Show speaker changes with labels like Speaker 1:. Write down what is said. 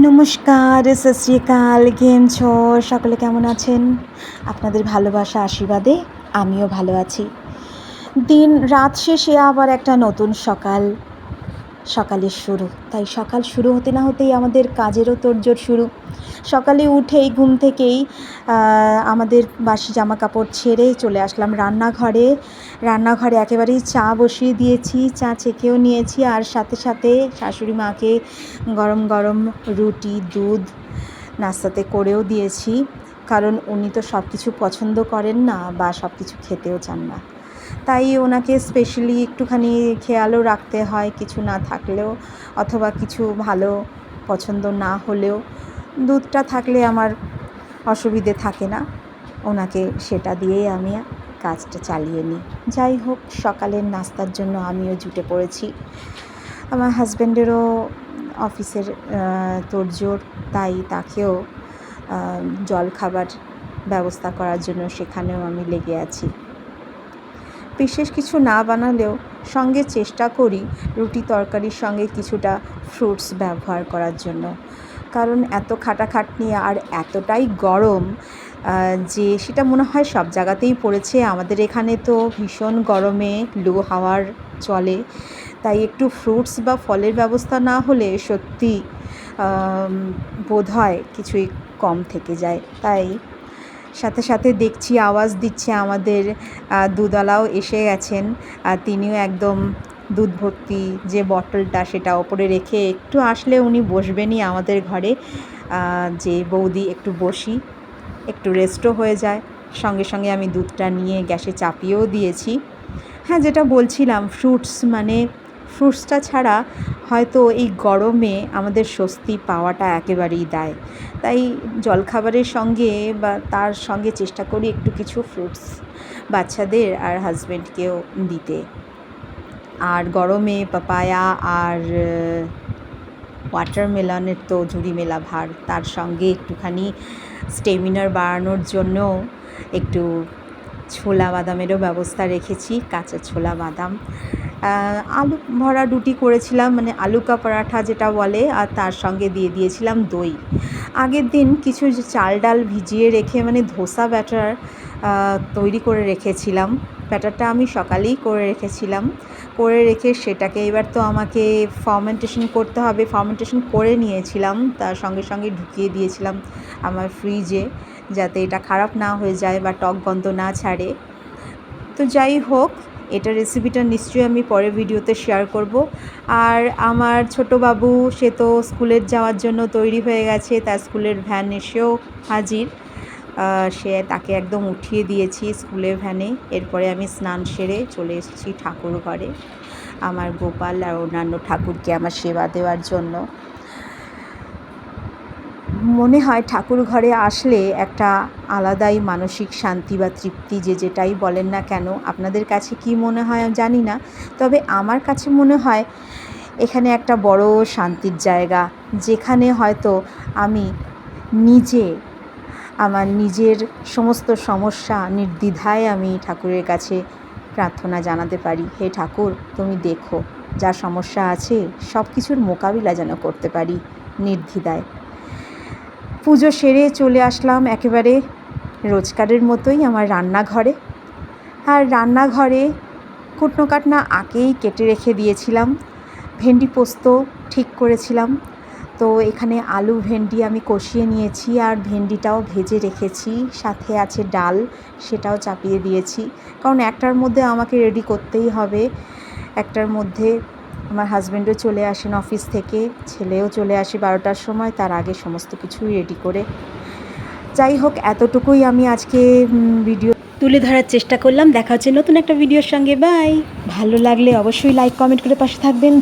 Speaker 1: নমস্কার, সত শ্রী আকাল, কেম ছো? সকলে কেমন আছেন? আপনাদের ভালোবাসা আশীর্বাদে আমিও ভালো আছি। দিন রাত শেষে আবার একটা নতুন সকালের শুরু। তাই সকাল শুরু হতে না হতেই আমাদের কাজেরও তোড়জোড় শুরু। সকালে উঠেই ঘুম থেকেই আমাদের বাসি জামা কাপড় ছেড়ে চলে আসলাম রান্নাঘরে একেবারেই চা বসিয়ে দিয়েছি, চা ছেঁকেও নিয়েছি, আর সাথে সাথে শাশুড়ি মাকে গরম গরম রুটি দুধ নাস্তাতে করেও দিয়েছি, কারণ উনি তো সব কিছু পছন্দ করেন না বা সব কিছু খেতেও চান না। তাই ওনাকে স্পেশালি একটুখানি খেয়ালও রাখতে হয়, কিছু না থাকলেও অথবা কিছু ভালো পছন্দ না হলেও দুধটা থাকলে আমার অসুবিধে থাকে না, ওনাকে সেটা দিয়েই আমি কাজটা চালিয়ে নিই। যাই হোক, সকালের নাস্তার জন্য আমিও জুটে পড়েছি। আমার হাজব্যান্ডেরও অফিসের তোড়জোড়, তাই তাকেও জলখাবার ব্যবস্থা করার জন্য সেখানেও আমি লেগে আছি। বিশেষ কিছু না বানালেও সঙ্গে চেষ্টা করি রুটি তরকারির সঙ্গে কিছুটা ফ্রুটস ব্যবহার করার জন্য, কারণ এত খাটাখাটনি আর এতটাই গরম যে সেটা মনে হয় সব জায়গাতেই পড়েছে। আমাদের এখানে তো ভীষণ গরমে লু হাওয়ার চলে, তাই একটু ফ্রুটস বা ফলের ব্যবস্থা না হলে সত্যি বোধ হয় কিছুই কম থেকে যায়। তাই সাথে সাথে দেখছি আওয়াজ দিচ্ছে আমাদের দুধওয়ালাও এসে গেছেন, আর তিনিও একদম দুধ ভর্তি যে বটলটা সেটা ওপরে রেখে একটু আসলে উনি বসবেনই আমাদের ঘরে, যে বৌদি একটু বসি, একটু রেস্টও হয়ে যায়। সঙ্গে সঙ্গে আমি দুধটা নিয়ে গ্যাসে চাপিয়েও দিয়েছি। হ্যাঁ, যেটা বলছিলাম, ফ্রুটসটা ছাড়া হয়তো এই গরমে আমাদের স্বস্তি পাওয়াটা একেবারেই দায়। তাই জলখাবারের সঙ্গে বা তার সঙ্গে চেষ্টা করি একটু কিছু ফ্রুটস বাচ্চাদের আর হাজব্যান্ডকেও দিতে। আর গরমে পাপায়া আর ওয়াটারমেলনের তো ঝুড়ি মেলা ভার, তার সঙ্গে একটুখানি স্টেমিনার বাড়ানোর জন্য একটু ছোলা বাদামেরও ব্যবস্থা রেখেছি, কাঁচা ছোলা বাদাম। আলু ভরা রুটি করেছিলাম, মানে আলু কা পরাঠা যেটা বলে, আর তার সঙ্গে দিয়ে দিয়েছিলাম দই। আগের দিন কিছু চাল ডাল ভিজিয়ে রেখে, মানে ধোসা ব্যাটার তৈরি করে রেখেছিলাম। ব্যাটারটা আমি সকালেই করে রেখে সেটাকে এবার তো আমাকে ফার্মেন্টেশন করতে হবে। ফার্মেন্টেশন করে নিয়েছিলাম, তার সঙ্গে সঙ্গে ঢুকিয়ে দিয়েছিলাম আমার ফ্রিজে, যাতে এটা খারাপ না হয়ে যায় বা টক গন্ধ না ছাড়ে। তো যাই হোক, এটা রেসিপিটা নিশ্চয়ই আমি পরের ভিডিওতে শেয়ার করব। আর আমার ছোটো বাবু, সে তো স্কুলের যাওয়ার জন্য তৈরি হয়ে গেছে, তার স্কুলের ভ্যান এসেও হাজির। তাকে একদম উঠিয়ে দিয়েছি স্কুলের ভ্যানে। এরপরে আমি স্নান সেরে চলে এসেছি ঠাকুর ঘরে, আমার গোপাল আর অন্যান্য ঠাকুরকে আমার সেবা দেওয়ার জন্য। মনে হয় ঠাকুর ঘরে আসলে একটা আলাদাই মানসিক শান্তি বা তৃপ্তি, যেটাই বলেন না কেন। আপনাদের কাছে কি মনে হয় জানি না, তবে আমার কাছে মনে হয় এখানে একটা বড় শান্তির জায়গা, যেখানে হয়তো আমি আমার নিজের সমস্ত সমস্যা নির্দ্বিধায় আমি ঠাকুরের কাছে প্রার্থনা জানাতে পারি। হে ঠাকুর, তুমি দেখো, যা সমস্যা আছে সব কিছুর মোকাবিলা যেন করতে পারি নির্দ্বিধায়। পুজো সেরে চলে আসলাম একেবারে রোজকারের মতোই আমার রান্নাঘরে। আর রান্নাঘরে কুটনো কাটনা আগেই কেটে রেখে দিয়েছিলাম, ভেন্ডি পোস্ত ঠিক করেছিলাম। তো এখানে আলু ভেন্ডি আমি কষিয়ে নিয়েছি, আর ভেন্ডিটাও ভেজে রেখেছি, সাথে আছে ডাল, সেটাও চাপিয়ে দিয়েছি, কারণ একটার মধ্যে আমাকে রেডি করতেই হবে। একটার মধ্যে আমার হাজব্যান্ডও চলে আসেন অফিস থেকে, ছেলেও চলে আসে 12টার সময়, তার আগে সমস্ত কিছুই রেডি করে। যাই হোক, এতটুকুই আমি আজকে ভিডিও তুলে ধরার চেষ্টা করলাম। দেখা হচ্ছে নতুন একটা ভিডিওর সঙ্গে। বাই। ভালো লাগলে অবশ্যই লাইক কমেন্ট করে পাশে থাকবেন।